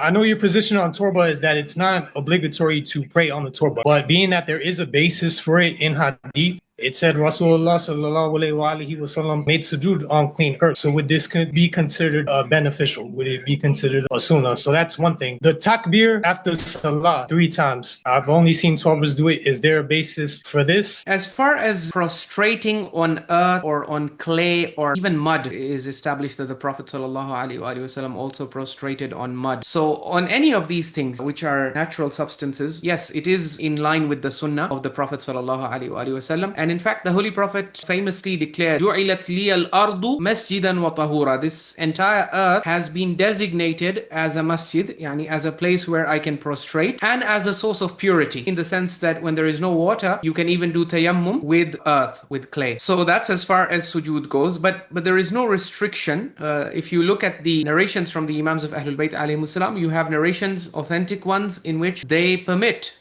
I know your position on Turbah is that it's not obligatory to pray on the Turbah, but being that there is a basis for it in Hadith, it said Rasulullah sallallahu alaihi wasallam made sujud on clean earth. So would this be considered beneficial? Would it be considered a sunnah? So that's one thing. The takbir after Salah 3 times. I've only seen Turbahs do it. Is there a basis for this? As far as prostrating on earth or on clay or even mud, it is established that the Prophet sallallahu alaihi wasallam also prostrated on mud. So on any of these things which are natural substances, yes, it is in line with the sunnah of the Prophet sallallahu alaihi wasallam. And in fact, the Holy Prophet famously declared, "Ju'ilat liya al-ardu masjidan wa tahura." This entire earth has been designated as a masjid, yani as a place where I can prostrate, and as a source of purity, in the sense that when there is no water, you can even do tayammum with earth, with clay. So that's as far as sujud goes, but there is no restriction. If you look at the narrations from the Imams of al-Bayt alayhimus salam, you have narrations, authentic ones, in which they permit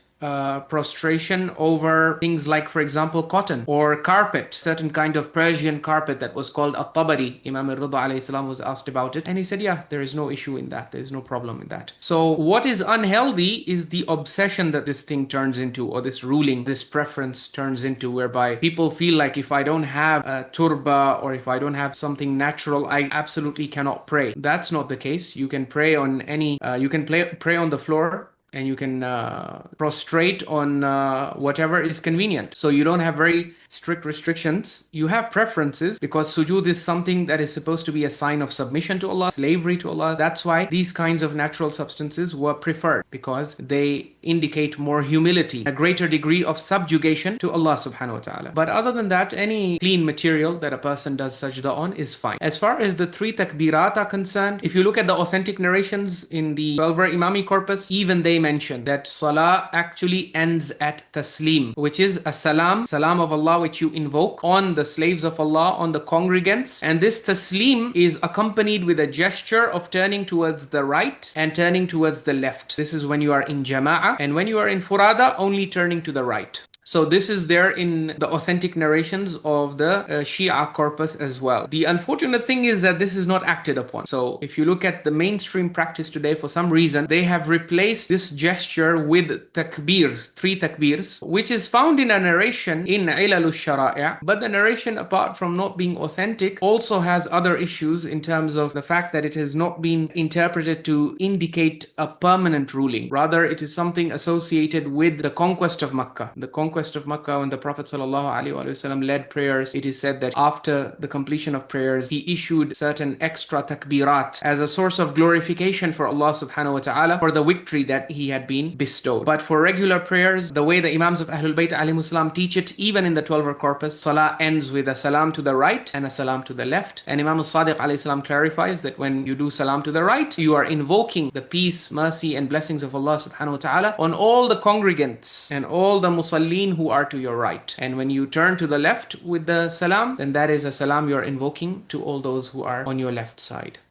prostration over things like, for example, cotton or carpet, certain kind of Persian carpet that was called at-Tabari. Imam al-Rida alayhi salam was asked about it, and he said, yeah, there is no issue in that. There is no problem in that. So what is unhealthy is the obsession that this thing turns into, or this ruling, this preference turns into, whereby people feel like if I don't have a turbah or if I don't have something natural, I absolutely cannot pray. That's not the case. You can pray on any, you can pray on the floor, and you can prostrate on whatever is convenient. So you don't have very strict restrictions. You have preferences, because sujud is something that is supposed to be a sign of submission to Allah, slavery to Allah. That's why these kinds of natural substances were preferred, because they indicate more humility, a greater degree of subjugation to Allah subhanahu wa ta'ala. But other than that, any clean material that a person does sajda on is fine. As far as the 3 takbirat are concerned, if you look at the authentic narrations in the 12-ver Imami corpus, even they mention that Salah actually ends at Taslim, which is a salam of Allah, which you invoke on the slaves of Allah, on the congregants. And this Taslim is accompanied with a gesture of turning towards the right and turning towards the left. This is when you are in Jama'ah, and when you are in Furada, only turning to the right. So this is there in the authentic narrations of the Shia corpus as well. The unfortunate thing is that this is not acted upon. So if you look at the mainstream practice today, for some reason, they have replaced this gesture with takbir, 3 takbirs, which is found in a narration in Ilal al-Shara'i'. But the narration, apart from not being authentic, also has other issues in terms of the fact that it has not been interpreted to indicate a permanent ruling. Rather, it is something associated with the conquest of Makkah. The conquest of Makkah, when the Prophet ﷺ led prayers, it is said that after the completion of prayers, he issued certain extra takbirat as a source of glorification for Allah subhanahu wa ta'ala for the victory that he had been bestowed. But for regular prayers, the way the Imams of Ahlul Bayt alayhimus salam teach it, even in the 12-ver corpus, Salah ends with a salam to the right and a salam to the left. And Imam al-Sadiq alayhi salam clarifies that when you do salam to the right, you are invoking the peace, mercy and blessings of Allah subhanahu wa ta'ala on all the congregants and all the musallin who are to your right. And when you turn to the left with the salam, then that is a salam you're invoking to all those who are on your left side.